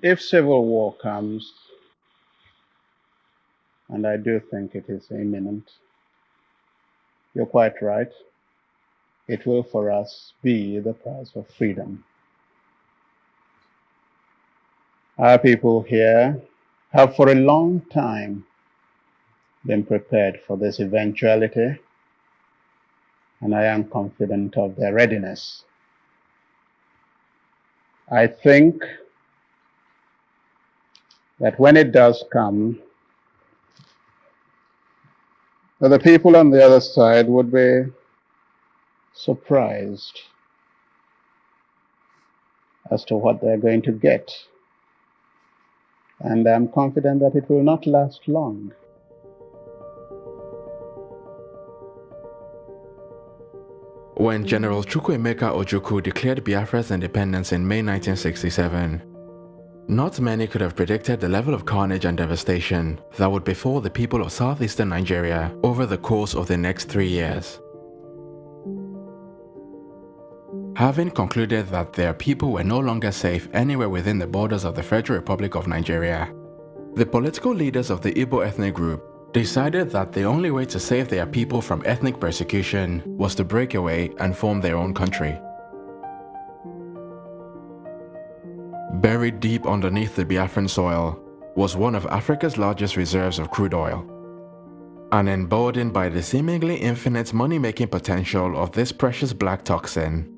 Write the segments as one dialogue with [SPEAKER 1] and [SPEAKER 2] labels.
[SPEAKER 1] If civil war comes, and I do think it is imminent, you're quite right. It will for us be the price of freedom. Our people here have for a long time been prepared for this eventuality, and I am confident of their readiness. I think that when it does come, that the people on the other side would be surprised as to what they're going to get. And I'm confident that it will not last long.
[SPEAKER 2] When General Chukwuemeka Ojukwu declared Biafra's independence in May 1967, not many could have predicted the level of carnage and devastation that would befall the people of southeastern Nigeria over the course of the next 3 years. Having concluded that their people were no longer safe anywhere within the borders of the Federal Republic of Nigeria, the political leaders of the Igbo ethnic group decided that the only way to save their people from ethnic persecution was to break away and form their own country. Buried deep underneath the Biafran soil was one of Africa's largest reserves of crude oil. And emboldened by the seemingly infinite money-making potential of this precious black toxin,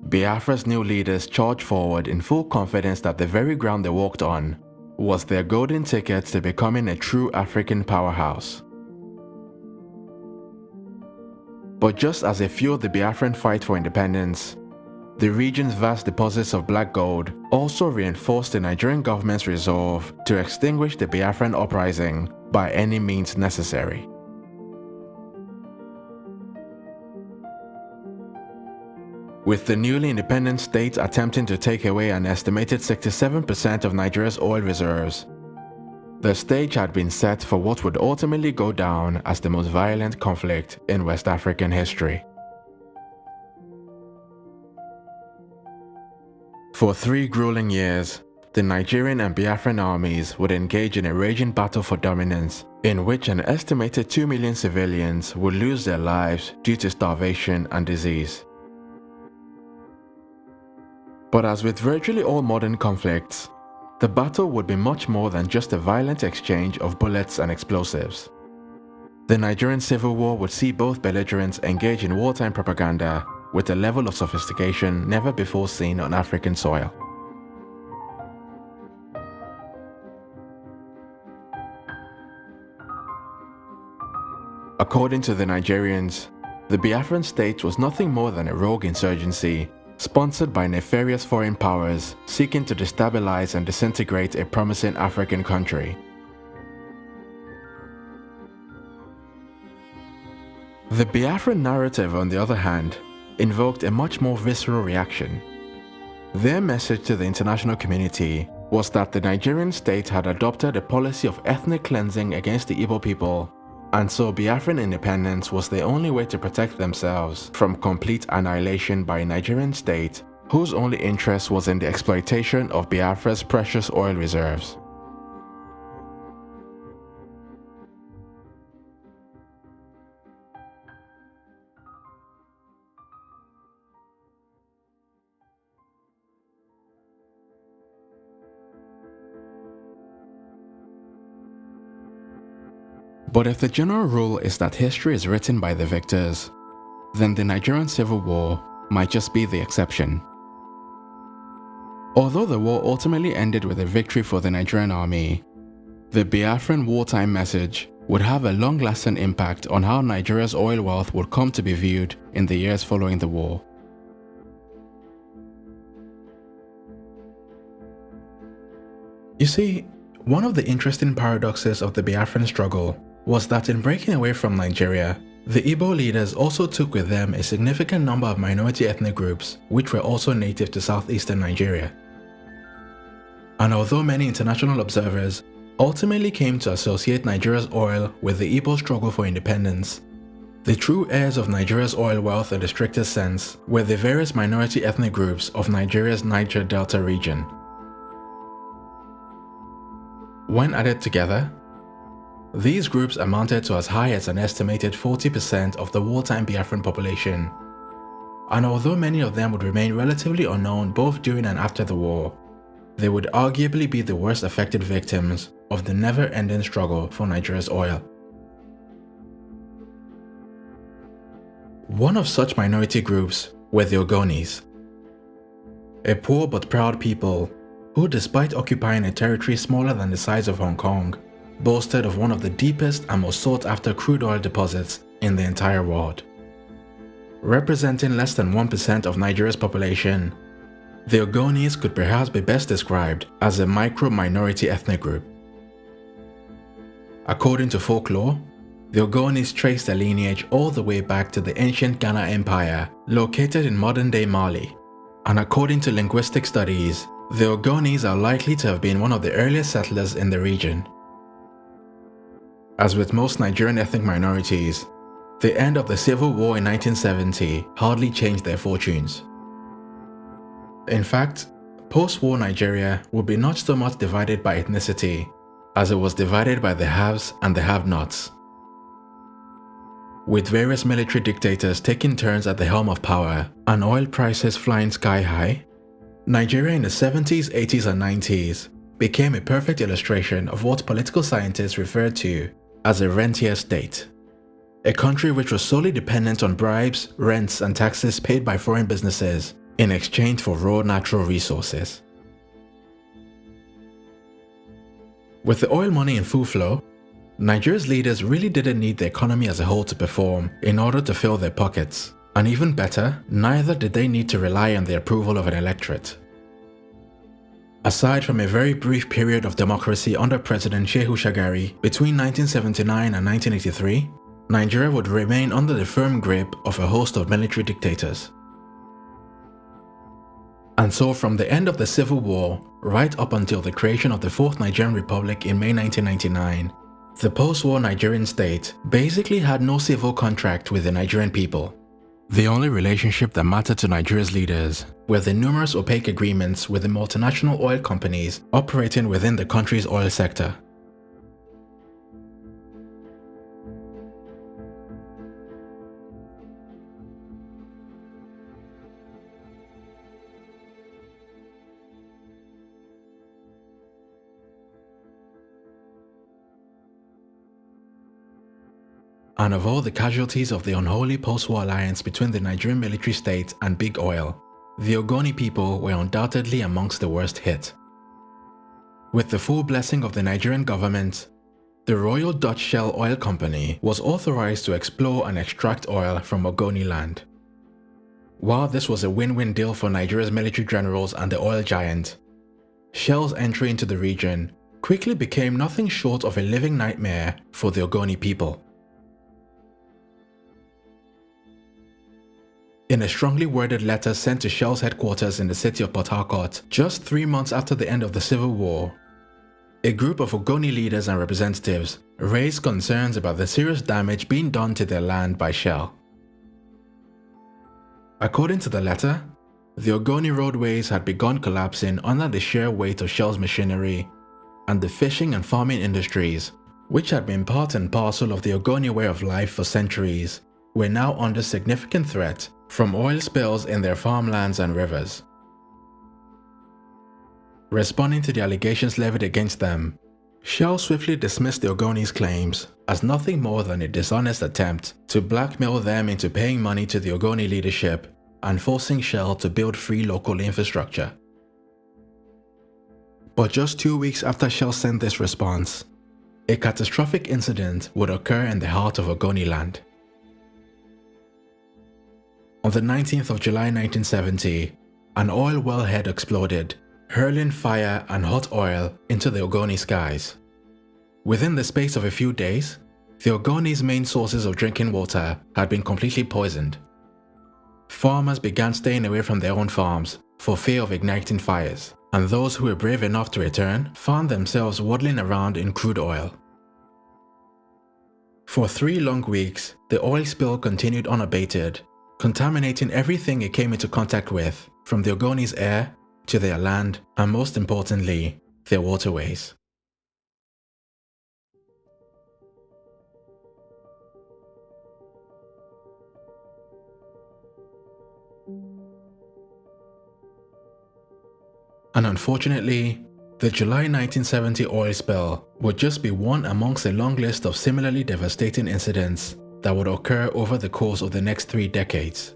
[SPEAKER 2] Biafra's new leaders charged forward in full confidence that the very ground they walked on was their golden ticket to becoming a true African powerhouse. But just as they fueled the Biafran fight for independence, the region's vast deposits of black gold also reinforced the Nigerian government's resolve to extinguish the Biafran uprising by any means necessary. With the newly independent state attempting to take away an estimated 67% of Nigeria's oil reserves, the stage had been set for what would ultimately go down as the most violent conflict in West African history. For 3 grueling years, the Nigerian and Biafran armies would engage in a raging battle for dominance, in which an estimated 2 million civilians would lose their lives due to starvation and disease. But as with virtually all modern conflicts, the battle would be much more than just a violent exchange of bullets and explosives. The Nigerian Civil War would see both belligerents engage in wartime propaganda with a level of sophistication never before seen on African soil. According to the Nigerians, the Biafran state was nothing more than a rogue insurgency sponsored by nefarious foreign powers seeking to destabilize and disintegrate a promising African country. The Biafran narrative, on the other hand, invoked a much more visceral reaction. Their message to the international community was that the Nigerian state had adopted a policy of ethnic cleansing against the Igbo people, and so Biafran independence was the only way to protect themselves from complete annihilation by a Nigerian state whose only interest was in the exploitation of Biafra's precious oil reserves. But if the general rule is that history is written by the victors, then the Nigerian Civil War might just be the exception. Although the war ultimately ended with a victory for the Nigerian army, the Biafran wartime message would have a long-lasting impact on how Nigeria's oil wealth would come to be viewed in the years following the war. You see, one of the interesting paradoxes of the Biafran struggle was that in breaking away from Nigeria, the Igbo leaders also took with them a significant number of minority ethnic groups which were also native to southeastern Nigeria. And although many international observers ultimately came to associate Nigeria's oil with the Igbo struggle for independence, the true heirs of Nigeria's oil wealth in the strictest sense were the various minority ethnic groups of Nigeria's Niger Delta region. When added together, these groups amounted to as high as an estimated 40% of the wartime Biafran population. And although many of them would remain relatively unknown both during and after the war, they would arguably be the worst affected victims of the never-ending struggle for Nigeria's oil. One of such minority groups were the Ogonis, a poor but proud people who, despite occupying a territory smaller than the size of Hong Kong, boasted of one of the deepest and most sought-after crude oil deposits in the entire world. Representing less than 1% of Nigeria's population, the Ogonis could perhaps be best described as a micro-minority ethnic group. According to folklore, the Ogonis trace their lineage all the way back to the ancient Ghana Empire, located in modern-day Mali. And according to linguistic studies, the Ogonis are likely to have been one of the earliest settlers in the region. As with most Nigerian ethnic minorities, the end of the Civil War in 1970 hardly changed their fortunes. In fact, post-war Nigeria would be not so much divided by ethnicity as it was divided by the haves and the have-nots. With various military dictators taking turns at the helm of power and oil prices flying sky high, Nigeria in the 70s, 80s and 90s became a perfect illustration of what political scientists referred to as a rentier state. A country which was solely dependent on bribes, rents and taxes paid by foreign businesses in exchange for raw natural resources. With the oil money in full flow, Nigeria's leaders really didn't need the economy as a whole to perform in order to fill their pockets. And even better, neither did they need to rely on the approval of an electorate. Aside from a very brief period of democracy under President Shehu Shagari between 1979 and 1983, Nigeria would remain under the firm grip of a host of military dictators. And so from the end of the Civil War right up until the creation of the Fourth Nigerian Republic in May 1999, the post-war Nigerian state basically had no civil contract with the Nigerian people. The only relationship that mattered to Nigeria's leaders were the numerous opaque agreements with the multinational oil companies operating within the country's oil sector. And of all the casualties of the unholy post-war alliance between the Nigerian military state and big oil, the Ogoni people were undoubtedly amongst the worst hit. With the full blessing of the Nigerian government, the Royal Dutch Shell Oil Company was authorized to explore and extract oil from Ogoni land. While this was a win-win deal for Nigeria's military generals and the oil giant, Shell's entry into the region quickly became nothing short of a living nightmare for the Ogoni people. In a strongly worded letter sent to Shell's headquarters in the city of Port Harcourt just 3 months after the end of the Civil War, a group of Ogoni leaders and representatives raised concerns about the serious damage being done to their land by Shell. According to the letter, the Ogoni roadways had begun collapsing under the sheer weight of Shell's machinery, and the fishing and farming industries, which had been part and parcel of the Ogoni way of life for centuries, were now under significant threat from oil spills in their farmlands and rivers. Responding to the allegations levied against them, Shell swiftly dismissed the Ogoni's claims as nothing more than a dishonest attempt to blackmail them into paying money to the Ogoni leadership and forcing Shell to build free local infrastructure. But just 2 weeks after Shell sent this response, a catastrophic incident would occur in the heart of Ogoni land. On the 19th of July 1970, an oil wellhead exploded, hurling fire and hot oil into the Ogoni skies. Within the space of a few days, the Ogoni's main sources of drinking water had been completely poisoned. Farmers began staying away from their own farms for fear of igniting fires, and those who were brave enough to return found themselves waddling around in crude oil. For 3 long weeks, the oil spill continued unabated, contaminating everything it came into contact with, from the Ogoni's air to their land and, most importantly, their waterways. And unfortunately, the July 1970 oil spill would just be one amongst a long list of similarly devastating incidents that would occur over the course of the next 3 decades.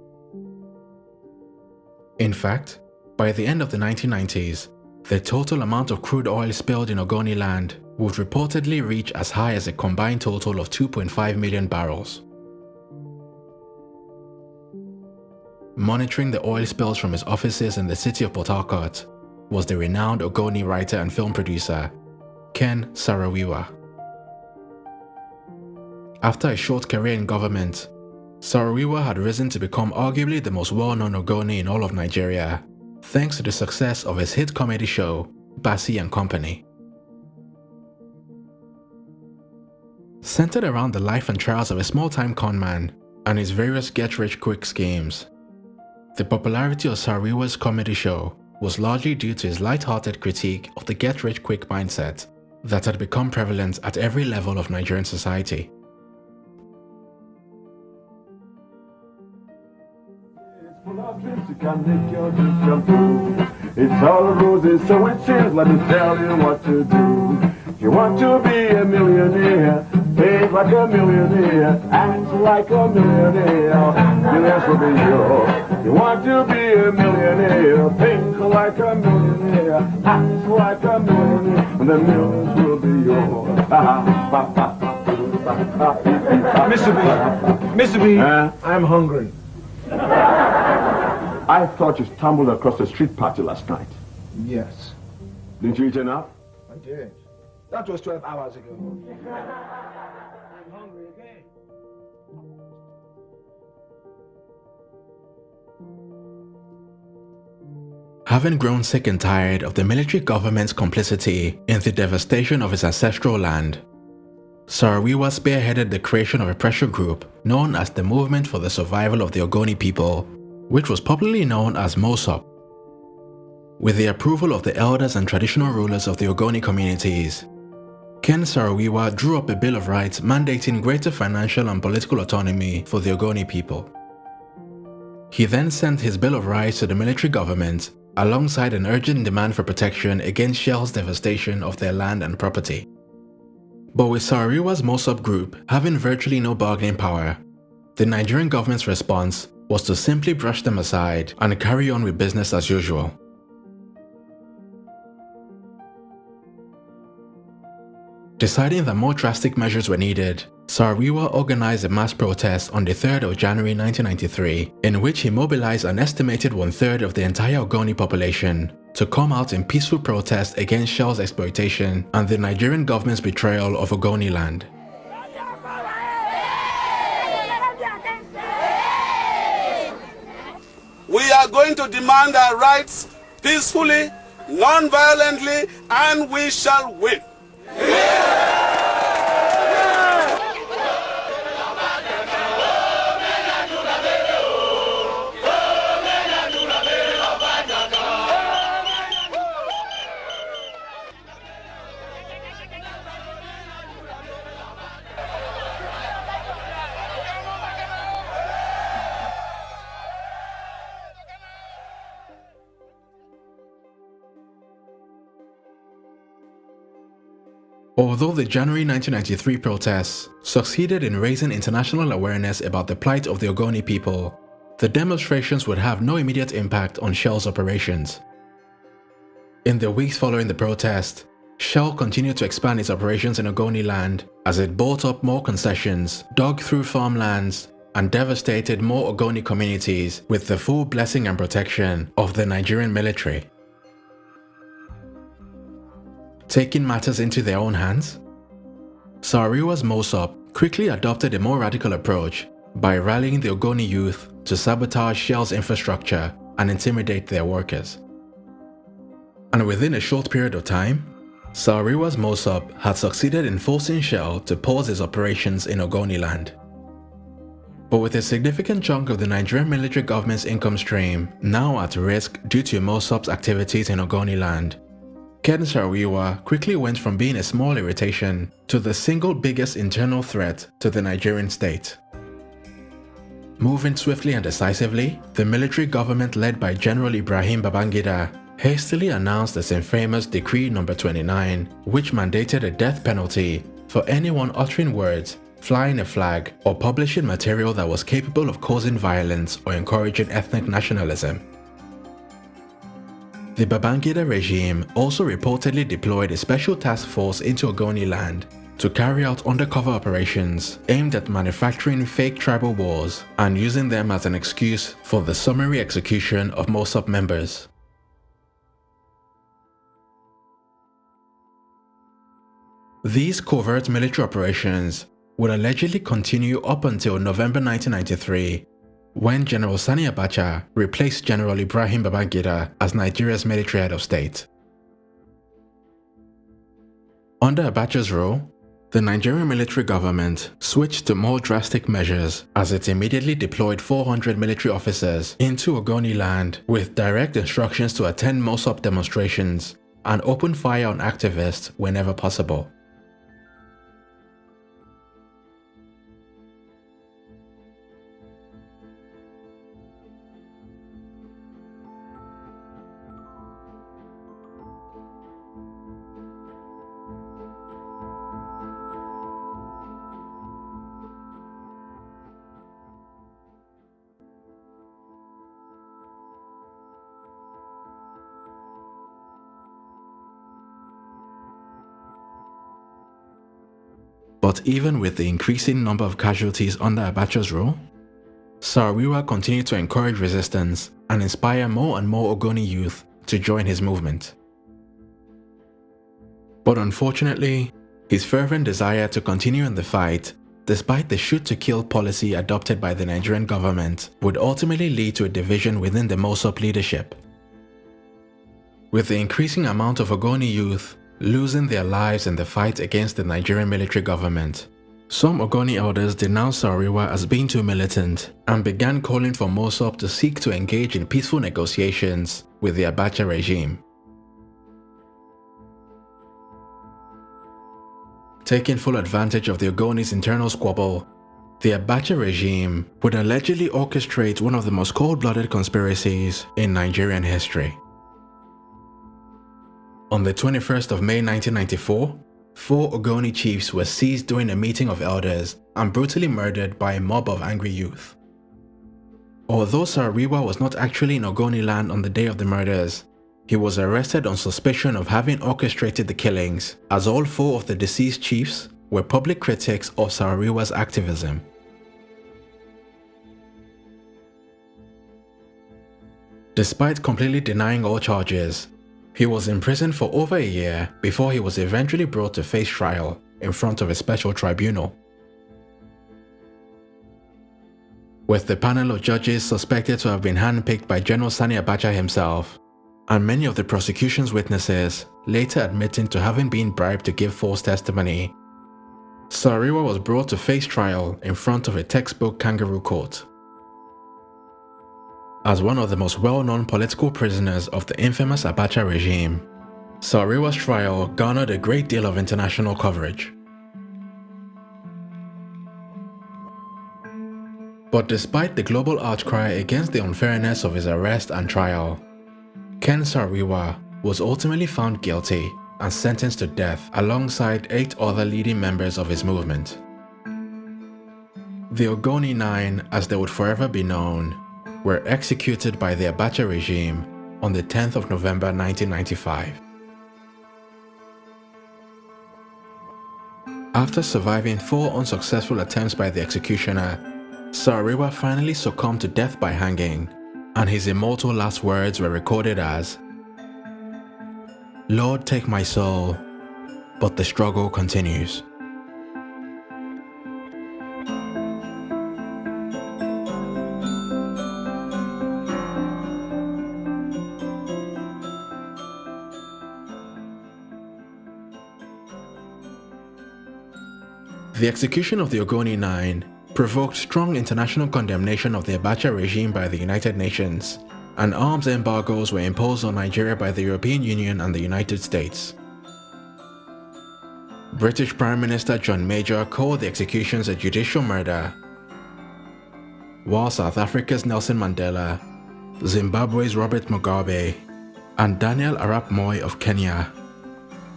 [SPEAKER 2] In fact, by the end of the 1990s, the total amount of crude oil spilled in Ogoniland would reportedly reach as high as a combined total of 2.5 million barrels. Monitoring the oil spills from his offices in the city of Port Harcourt was the renowned Ogoni writer and film producer, Ken Saro-Wiwa. After a short career in government, Saro-Wiwa had risen to become arguably the most well-known Ogoni in all of Nigeria, thanks to the success of his hit comedy show, Bassi and Company. Centered around the life and trials of a small-time conman and his various get-rich-quick schemes, the popularity of Saro-Wiwa's comedy show was largely due to his light-hearted critique of the get-rich-quick mindset that had become prevalent at every level of Nigerian society.
[SPEAKER 3] It's all roses, so it seems, let me tell you what to do. You want to be a millionaire, behave like a millionaire, act like a millionaire, millions will be yours. You want to be a millionaire, think like a millionaire, act like a millionaire, and the millions will be yours.
[SPEAKER 4] Mr. B, I'm hungry.
[SPEAKER 3] I thought you stumbled across the street party last night.
[SPEAKER 4] Yes,
[SPEAKER 3] Didn't you eat enough?
[SPEAKER 4] I did. That was 12 hours ago. I'm hungry again.
[SPEAKER 2] Having grown sick and tired of the military government's complicity in the devastation of his ancestral land, Saro-Wiwa spearheaded the creation of a pressure group known as the Movement for the Survival of the Ogoni People, which was popularly known as MOSOP. With the approval of the elders and traditional rulers of the Ogoni communities, Ken Saro-Wiwa drew up a Bill of Rights mandating greater financial and political autonomy for the Ogoni people. He then sent his Bill of Rights to the military government alongside an urgent demand for protection against Shell's devastation of their land and property. But with Saro-Wiwa's MOSOP group having virtually no bargaining power, the Nigerian government's response was to simply brush them aside and carry on with business as usual. Deciding that more drastic measures were needed, Saro-Wiwa organized a mass protest on the 3rd of January 1993, in which he mobilized an estimated 1/3 of the entire Ogoni population to come out in peaceful protest against Shell's exploitation and the Nigerian government's betrayal of Ogoni land.
[SPEAKER 5] We are going to demand our rights peacefully, non-violently, and we shall win.
[SPEAKER 2] Although the January 1993 protests succeeded in raising international awareness about the plight of the Ogoni people, the demonstrations would have no immediate impact on Shell's operations. In the weeks following the protest, Shell continued to expand its operations in Ogoni land as it bought up more concessions, dug through farmlands, and devastated more Ogoni communities with the full blessing and protection of the Nigerian military. Taking matters into their own hands, Saro-Wiwa's MOSOP quickly adopted a more radical approach by rallying the Ogoni youth to sabotage Shell's infrastructure and intimidate their workers. And within a short period of time, Saro-Wiwa's MOSOP had succeeded in forcing Shell to pause its operations in Ogoni land. But with a significant chunk of the Nigerian military government's income stream now at risk due to MOSOP's activities in Ogoni land, Ken Saro-Wiwa quickly went from being a small irritation to the single biggest internal threat to the Nigerian state. Moving swiftly and decisively, the military government led by General Ibrahim Babangida hastily announced this infamous Decree No. 29, which mandated a death penalty for anyone uttering words, flying a flag, or publishing material that was capable of causing violence or encouraging ethnic nationalism. The Babangida regime also reportedly deployed a special task force into Ogoni land to carry out undercover operations aimed at manufacturing fake tribal wars and using them as an excuse for the summary execution of MOSOP members. These covert military operations would allegedly continue up until November 1993, when General Sani Abacha replaced General Ibrahim Babangida as Nigeria's military head of state. Under Abacha's rule, the Nigerian military government switched to more drastic measures as it immediately deployed 400 military officers into Ogoni land with direct instructions to attend MOSOP demonstrations and open fire on activists whenever possible. But even with the increasing number of casualties under Abacha's rule, Saro-Wiwa continued to encourage resistance and inspire more and more Ogoni youth to join his movement. But unfortunately, his fervent desire to continue in the fight, despite the shoot-to-kill policy adopted by the Nigerian government, would ultimately lead to a division within the MOSOP leadership. With the increasing amount of Ogoni youth losing their lives in the fight against the Nigerian military government, some Ogoni elders denounced Saro-Wiwa as being too militant and began calling for MOSOP to seek to engage in peaceful negotiations with the Abacha regime. Taking full advantage of the Ogoni's internal squabble, the Abacha regime would allegedly orchestrate one of the most cold-blooded conspiracies in Nigerian history. On the 21st of May 1994, 4 Ogoni chiefs were seized during a meeting of elders and brutally murdered by a mob of angry youth. Although Saro-Wiwa was not actually in Ogoni land on the day of the murders, he was arrested on suspicion of having orchestrated the killings, as all 4 of the deceased chiefs were public critics of Saro-Wiwa's activism. Despite completely denying all charges, he was imprisoned for over a year before he was eventually brought to face trial in front of a special tribunal. With the panel of judges suspected to have been handpicked by General Sani Abacha himself, and many of the prosecution's witnesses later admitting to having been bribed to give false testimony, Saro-Wiwa was brought to face trial in front of a textbook kangaroo court. As one of the most well-known political prisoners of the infamous Abacha regime, Saro-Wiwa's trial garnered a great deal of international coverage. But despite the global outcry against the unfairness of his arrest and trial, Ken Saro-Wiwa was ultimately found guilty and sentenced to death alongside 8 other leading members of his movement. The Ogoni 9, as they would forever be known, were executed by the Abacha regime on the 10th of November 1995. After surviving 4 unsuccessful attempts by the executioner, Saro-Wiwa finally succumbed to death by hanging, and his immortal last words were recorded as, "Lord, take my soul, but the struggle continues." The execution of the Ogoni 9 provoked strong international condemnation of the Abacha regime by the United Nations, and arms embargoes were imposed on Nigeria by the European Union and the United States. British Prime Minister John Major called the executions a judicial murder, while South Africa's Nelson Mandela, Zimbabwe's Robert Mugabe, and Daniel Arap Moi of Kenya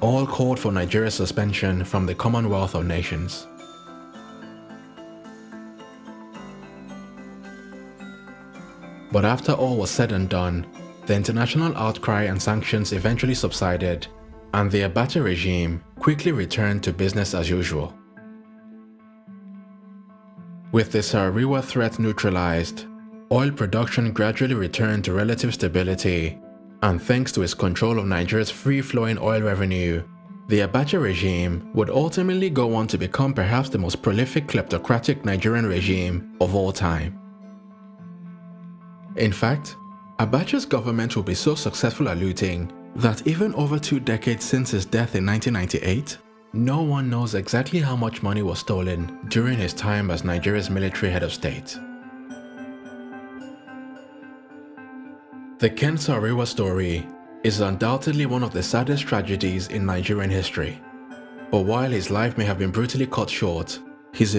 [SPEAKER 2] all called for Nigeria's suspension from the Commonwealth of Nations. But after all was said and done, the international outcry and sanctions eventually subsided, and the Abacha regime quickly returned to business as usual. With the Saro-Wiwa threat neutralized, oil production gradually returned to relative stability, and thanks to its control of Nigeria's free-flowing oil revenue, the Abacha regime would ultimately go on to become perhaps the most prolific kleptocratic Nigerian regime of all time. In fact, Abacha's government will be so successful at looting that even over 2 decades since his death in 1998, no one knows exactly how much money was stolen during his time as Nigeria's military head of state. The Ken Saro-Wiwa story is undoubtedly one of the saddest tragedies in Nigerian history. But while his life may have been brutally cut short, his